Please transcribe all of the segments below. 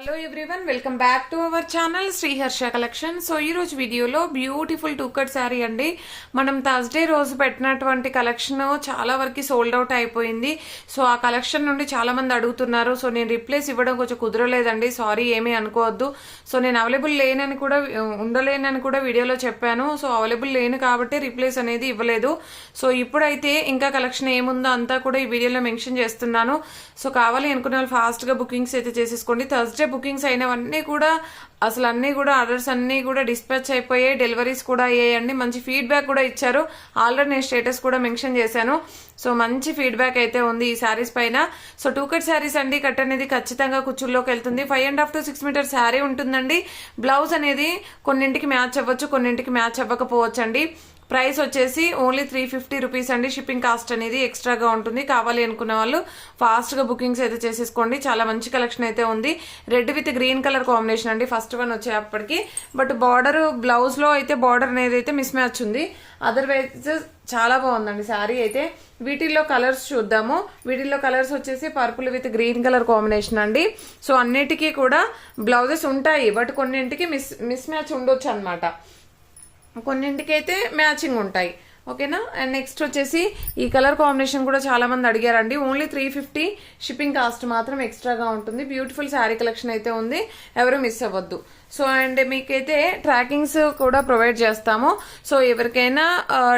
Hello everyone, welcome back to our channel Sriharsha collection. So ఈ రోజు వీడియోలో బ్యూటిఫుల్ టూ కట్ శారీ అండి. మనం థర్స్డే రోజు పెట్టినటువంటి కలెక్షన్ చాలా వరకు సోల్డ్ అవుట్ అయిపోయింది. సో ఆ కలెక్షన్ నుండి చాలా మంది అడుగుతున్నారు. సో నేను రిప్లేస్ ఇవ్వడం కొంచెం కుదరలేదండి, సారీ ఏమీ అనుకోవద్దు. సో నేను అవైలబుల్ లేనని కూడా ఉండలేనని కూడా వీడియోలో చెప్పాను. సో అవైలబుల్ లేను కాబట్టి రిప్లేస్ అనేది ఇవ్వలేదు. సో ఇప్పుడైతే ఇంకా కలెక్షన్ ఏముందో అంతా కూడా ఈ వీడియోలో మెన్షన్ చేస్తున్నాను. సో కావాలి అనుకున్న వాళ్ళు ఫాస్ట్గా బుకింగ్స్ అయితే చేసేసుకోండి. థర్స్డే బుకింగ్స్ అయినవన్నీ కూడా అసలు అన్నీ కూడా ఆర్డర్స్ అన్నీ కూడా డిస్పాచ్ అయిపోయాయి, డెలివరీస్ కూడా అయ్యాయండి. మంచి ఫీడ్బ్యాక్ కూడా ఇచ్చారు. ఆల్రెడీ నేను స్టేటస్ కూడా మెన్షన్ చేశాను. సో మంచి ఫీడ్బ్యాక్ అయితే ఉంది ఈ శారీస్ పైన. సో టూ కట్ శారీస్ అండి. కట్ అనేది ఖచ్చితంగా కుచ్చుల్లోకి వెళ్తుంది. 5.5 to 6 మీటర్ శారీ ఉంటుందండి. బ్లౌజ్ అనేది కొన్నింటికి మ్యాచ్ అవ్వచ్చు, కొన్నింటికి మ్యాచ్ అవ్వకపోవచ్చు అండి. ప్రైస్ వచ్చేసి ఓన్లీ 350 రూపీస్ అండి. షిప్పింగ్ కాస్ట్ అనేది ఎక్స్ట్రాగా ఉంటుంది. కావాలి అనుకున్న వాళ్ళు ఫాస్ట్గా బుకింగ్స్ అయితే చేసేసుకోండి. చాలా మంచి కలెక్షన్ అయితే ఉంది. Red with green colour combination అండి ఫస్ట్ వన్ వచ్చేప్పటికి. బట్ బార్డర్ బ్లౌజ్లో అయితే బార్డర్ అనేది అయితే మిస్ మ్యాచ్ ఉంది. అదర్వైజ్ చాలా బాగుందండి శారీ అయితే. వీటిల్లో కలర్స్ చూద్దాము. వీటిల్లో కలర్స్ వచ్చేసి purple with green colour combination అండి. సో అన్నిటికీ కూడా బ్లౌజెస్ ఉంటాయి, బట్ కొన్నింటికి మిస్ మ్యాచ్ ఉండొచ్చు అనమాట, కొన్నింటికి అయితే మ్యాచింగ్ ఉంటాయి. ఓకేనా. అండ్ నెక్స్ట్ వచ్చేసి ఈ కలర్ కాంబినేషన్ కూడా చాలా మంది అడిగారండి. ఓన్లీ 350 షిప్పింగ్ కాస్ట్ మాత్రం ఎక్స్ట్రాగా ఉంటుంది. బ్యూటిఫుల్ శారీ కలెక్షన్ అయితే ఉంది, ఎవరు మిస్ అవ్వద్దు. సో అండ్ మీకైతే ట్రాకింగ్స్ కూడా ప్రొవైడ్ చేస్తాము. సో ఎవరికైనా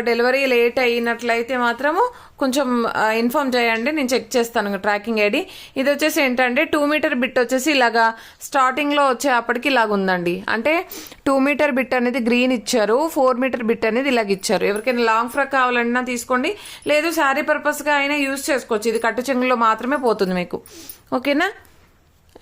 డెలివరీ లేట్ అయినట్లయితే మాత్రము కొంచెం ఇన్ఫార్మ్ చేయండి, నేను చెక్ చేస్తాను ట్రాకింగ్ ఐడి. ఇది వచ్చేసి ఏంటంటే 2 మీటర్ బిట్ వచ్చేసి ఇలాగా స్టార్టింగ్లో వచ్చేప్పటికి ఇలాగ ఉందండి. అంటే 2 మీటర్ బిట్ అనేది గ్రీన్ ఇచ్చారు, 4 మీటర్ బిట్ అనేది ఇలాగ ఇచ్చారు. ఎవరికైనా లాంగ్ ఫ్రాక్ కావాలన్నా తీసుకోండి, లేదు శారీ పర్పస్గా అయినా యూజ్ చేసుకోవచ్చు. ఇది కట్టు చెంగులో మాత్రమే పోతుంది మీకు. ఓకేనా.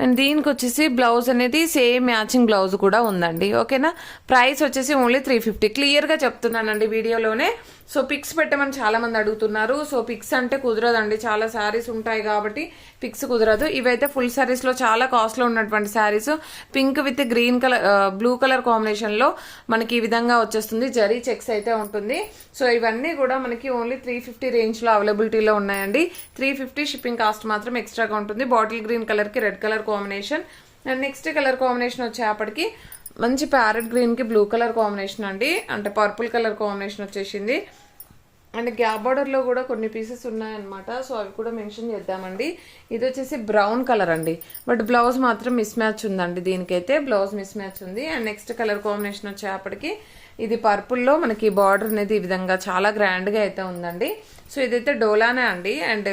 అండ్ దీనికి వచ్చేసి బ్లౌజ్ అనేది సేమ్ మ్యాచింగ్ బ్లౌజ్ కూడా ఉందండి. ఓకేనా. ప్రైస్ వచ్చేసి ఓన్లీ 350. క్లియర్గా చెప్తున్నానండి వీడియోలోనే. సో పిక్స్ పెట్టమని చాలా మంది అడుగుతున్నారు. సో పిక్స్ అంటే కుదరదండి, చాలా శారీస్ ఉంటాయి కాబట్టి పిక్స్ కుదరదు. ఇవైతే ఫుల్ శారీస్లో చాలా కాస్ట్లో ఉన్నటువంటి saris. Pink with green colour blue colour కాంబినేషన్లో మనకి ఈ విధంగా వచ్చేస్తుంది. జరీ చెక్స్ అయితే ఉంటుంది. సో ఇవన్నీ కూడా మనకి ఓన్లీ 350 రేంజ్లో అవైలబిలిటీలో ఉన్నాయండి. 350 షిప్పింగ్ కాస్ట్ మాత్రం ఎక్స్ట్రాగా ఉంటుంది. బాటిల్ గ్రీన్ కలర్కి red colour combination. And next colour combination వచ్చేప్పటికి మంచి ప్యారెట్ గ్రీన్కి బ్లూ కలర్ కాంబినేషన్ అండి, అంటే పర్పుల్ కలర్ కాంబినేషన్ వచ్చేసింది. అండ్ గ్యాప్ బార్డర్లో కూడా కొన్ని పీసెస్ ఉన్నాయన్నమాట. సో అవి కూడా మెన్షన్ చేద్దామండి. ఇది వచ్చేసి బ్రౌన్ కలర్ అండి, బట్ బ్లౌజ్ మాత్రం మిస్ మ్యాచ్ ఉందండి. దీనికైతే బ్లౌజ్ మిస్ మ్యాచ్ ఉంది. అండ్ నెక్స్ట్ కలర్ కాంబినేషన్ వచ్చేప్పటికి ఇది పర్పుల్లో మనకి బార్డర్ అనేది ఈ విధంగా చాలా గ్రాండ్గా అయితే ఉందండి. సో ఇదైతే డోలానే అండి. అండ్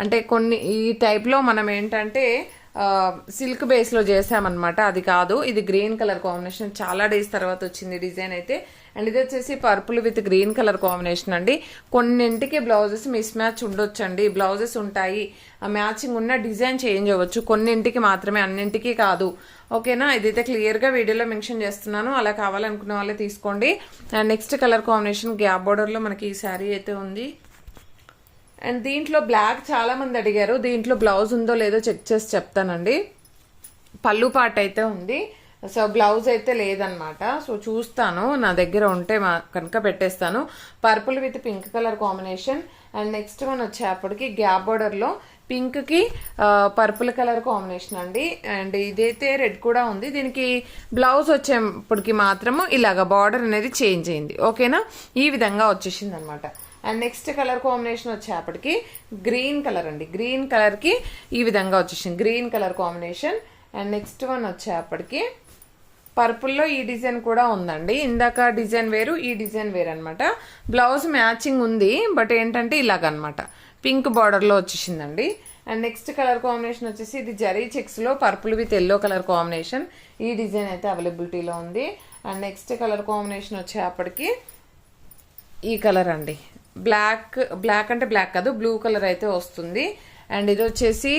అంటే కొన్ని ఈ టైప్లో మనం ఏంటంటే సిల్క్ బేస్లో చేసామన్నమాట, అది కాదు. ఇది గ్రీన్ కలర్ కాంబినేషన్, చాలా డేస్ తర్వాత వచ్చింది డిజైన్ అయితే. అండ్ ఇది వచ్చేసి purple with green colour combination అండి. కొన్నింటికి బ్లౌజెస్ మిస్ మ్యాచ్ ఉండొచ్చండి, బ్లౌజెస్ ఉంటాయి, ఆ మ్యాచింగ్ ఉన్న డిజైన్ చేంజ్ అవ్వచ్చు. కొన్నింటికి మాత్రమే, అన్నింటికి కాదు. ఓకేనా. ఇదైతే క్లియర్గా వీడియోలో మెన్షన్ చేస్తున్నాను, అలా కావాలనుకున్న వాళ్ళే తీసుకోండి. And next colour combination gap బార్డర్లో మనకి ఈ శారీ అయితే ఉంది. అండ్ దీంట్లో బ్లాక్ చాలా మంది అడిగారు. దీంట్లో బ్లౌజ్ ఉందో లేదో చెక్ చేసి చెప్తానండి. పళ్ళు పాట అయితే ఉంది, సో బ్లౌజ్ అయితే లేదనమాట. సో చూస్తాను, నా దగ్గర ఉంటే కనుక పెట్టేస్తాను. Purple with pink colour combination. And next one వచ్చేప్పటికి గ్యాప్ బార్డర్లో పింక్కి పర్పుల్ కలర్ కాంబినేషన్ అండి. అండ్ ఇదైతే రెడ్ కూడా ఉంది. దీనికి బ్లౌజ్ వచ్చేప్పటికి మాత్రము ఇలాగ బార్డర్ అనేది చేంజ్ అయింది. ఓకేనా. ఈ విధంగా వచ్చేసింది అనమాట. అండ్ నెక్స్ట్ కలర్ కాంబినేషన్ వచ్చేప్పటికి గ్రీన్ కలర్ అండి. గ్రీన్ కలర్కి ఈ విధంగా వచ్చేసింది green colour combination. And next one వచ్చేప్పటికి పర్పుల్లో ఈ డిజైన్ కూడా ఉందండి. ఇందాక డిజైన్ వేరు, ఈ డిజైన్ వేరు అనమాట. బ్లౌజ్ మ్యాచింగ్ ఉంది, బట్ ఏంటంటే ఇలాగనమాట పింక్ బార్డర్లో వచ్చేసిందండి. అండ్ నెక్స్ట్ కలర్ కాంబినేషన్ వచ్చేసి ఇది జరీ చెక్స్లో purple with yellow colour combination. ఈ డిజైన్ అయితే అవైలబిలిటీలో ఉంది. అండ్ నెక్స్ట్ కలర్ కాంబినేషన్ వచ్చేప్పటికి ఈ కలర్ అండి. బ్లాక్ అంటే బ్లాక్ కాదు, బ్లూ కలర్ అయితే వస్తుంది. అండ్ ఇది వచ్చేసి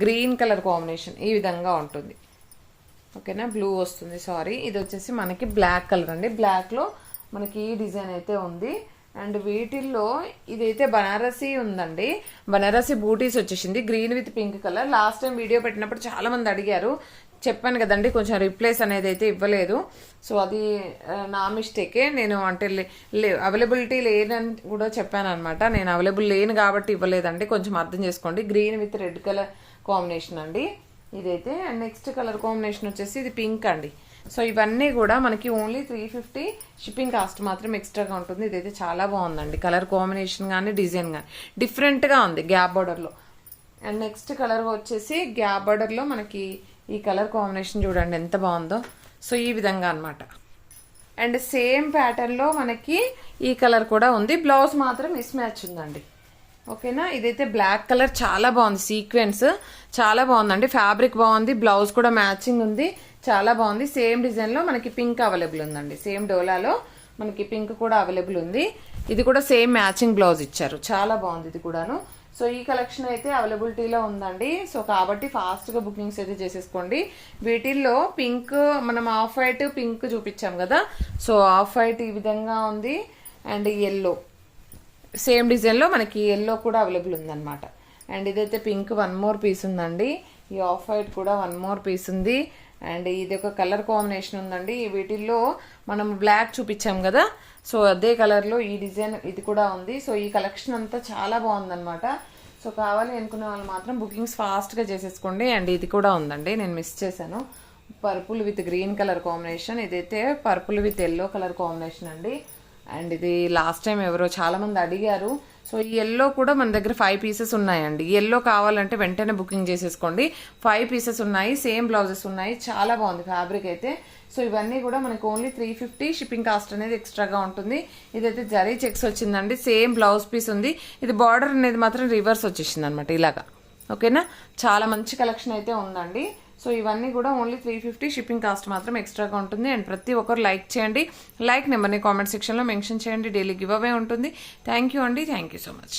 గ్రీన్ కలర్ కాంబినేషన్ ఈ విధంగా ఉంటుంది. ఓకేనా. బ్లూ వస్తుంది, సారీ. ఇది వచ్చేసి మనకి బ్లాక్ కలర్ అండి. బ్లాక్లో మనకి ఈ డిజైన్ అయితే ఉంది. అండ్ వీటిల్లో ఇదైతే బనారసీ ఉందండి. బనారసీ బూటీస్ వచ్చేసింది green with pink colour. Last time video పెట్టినప్పుడు చాలా మంది అడిగారు, చెప్పాను కదండి, కొంచెం రిప్లేస్ అనేది అయితే ఇవ్వలేదు. సో అది నా మిస్టేకే. నేను అంటే అవైలబిలిటీ లేదని కూడా చెప్పాను అనమాట. నేను అవైలబుల్ లేను కాబట్టి ఇవ్వలేదండి, కొంచెం అర్థం చేసుకోండి. Green with red colour combination అండి. ఇదైతే. అండ్ నెక్స్ట్ కలర్ కాంబినేషన్ వచ్చేసి ఇది పింక్ అండి. సో ఇవన్నీ కూడా మనకి ఓన్లీ 350 షిప్పింగ్ కాస్ట్ మాత్రం ఎక్స్ట్రాగా ఉంటుంది. ఇదైతే చాలా బాగుందండి, కలర్ కాంబినేషన్ కానీ డిజైన్ కానీ డిఫరెంట్గా ఉంది గ్యాప్ బార్డర్లో. అండ్ నెక్స్ట్ కలర్ వచ్చేసి గ్యాప్ బార్డర్లో మనకి ఈ కలర్ కాంబినేషన్ చూడండి ఎంత బాగుందో. సో ఈ విధంగా అనమాట. అండ్ సేమ్ ప్యాటర్న్లో మనకి ఈ కలర్ కూడా ఉంది, బ్లౌజ్ మాత్రం మిస్ మ్యాచ్ ఉందండి. ఓకేనా. ఇదైతే బ్లాక్ కలర్ చాలా బాగుంది, సీక్వెన్స్ చాలా బాగుందండి, ఫ్యాబ్రిక్ బాగుంది, బ్లౌజ్ కూడా మ్యాచింగ్ ఉంది, చాలా బాగుంది. సేమ్ డిజైన్లో మనకి పింక్ అవైలబుల్ ఉందండి, సేమ్ డోలాలో మనకి పింక్ కూడా అవైలబుల్ ఉంది. ఇది కూడా సేమ్ మ్యాచింగ్ బ్లౌజ్ ఇచ్చారు, చాలా బాగుంది ఇది కూడాను. సో ఈ కలెక్షన్ అయితే అవైలబిలిటీలో ఉందండి. సో కాబట్టి ఫాస్ట్గా బుకింగ్స్ అయితే చేసేసుకోండి. వీటిల్లో పింక్ మనం ఆఫ్ వైట్ పింక్ చూపించాం కదా, సో ఆఫ్ వైట్ ఈ విధంగా ఉంది. అండ్ ఎల్లో సేమ్ డిజైన్లో మనకి ఎల్లో కూడా అవైలబుల్ ఉందన్నమాట. అండ్ ఇదైతే పింక్ 1 మోర్ పీస్ ఉందండి. ఈ ఆఫ్ వైట్ కూడా 1 మోర్ పీస్ ఉంది. అండ్ ఇది ఒక కలర్ కాంబినేషన్ ఉందండి. వీటిల్లో మనం బ్లాక్ చూపించాం కదా, సో అదే కలర్లో ఈ డిజైన్ ఇది కూడా ఉంది. సో ఈ కలెక్షన్ అంతా చాలా బాగుందన్నమాట. సో కావాలి అనుకునే వాళ్ళు మాత్రం బుకింగ్స్ ఫాస్ట్గా చేసేసుకోండి. అండ్ ఇది కూడా ఉందండి, నేను మిస్ చేశాను, purple with green colour combination. ఇదైతే purple with yellow colour combination అండి. అండ్ ఇది లాస్ట్ టైం ఎవరో చాలా మంది అడిగారు. సో ఈ ఎల్లో కూడా మన దగ్గర 5 పీసెస్ ఉన్నాయండి. ఎల్లో కావాలంటే వెంటనే బుకింగ్ చేసేసుకోండి. 5 పీసెస్ ఉన్నాయి, సేమ్ బ్లౌజెస్ ఉన్నాయి, చాలా బాగుంది ఫ్యాబ్రిక్ అయితే. సో ఇవన్నీ కూడా మనకు ఓన్లీ 350 షిప్పింగ్ కాస్ట్ అనేది ఎక్స్ట్రాగా ఉంటుంది. ఇదైతే జరీ చెక్స్ వచ్చిందండి, సేమ్ బ్లౌజ్ పీస్ ఉంది. ఇది బార్డర్ అనేది మాత్రం రివర్స్ వచ్చేసింది అనమాట ఇలాగా. ఓకేనా, చాలా మంచి కలెక్షన్ అయితే ఉందండి. సో ఇవన్నీ కూడా ఓన్లీ 350 షిప్పింగ్ కాస్ట్ మాత్రం ఎక్స్ట్రాగా ఉంటుంది. అండ్ ప్రతి ఒక్కరు లైక్ చేయండి, లైక్ నెంబర్ని కామెంట్ సెక్షన్లో మెన్షన్ చేయండి. డైలీ గివ్ అవే ఉంటుంది. థ్యాంక్ యూ అండి, థ్యాంక్ యూ సో మచ్.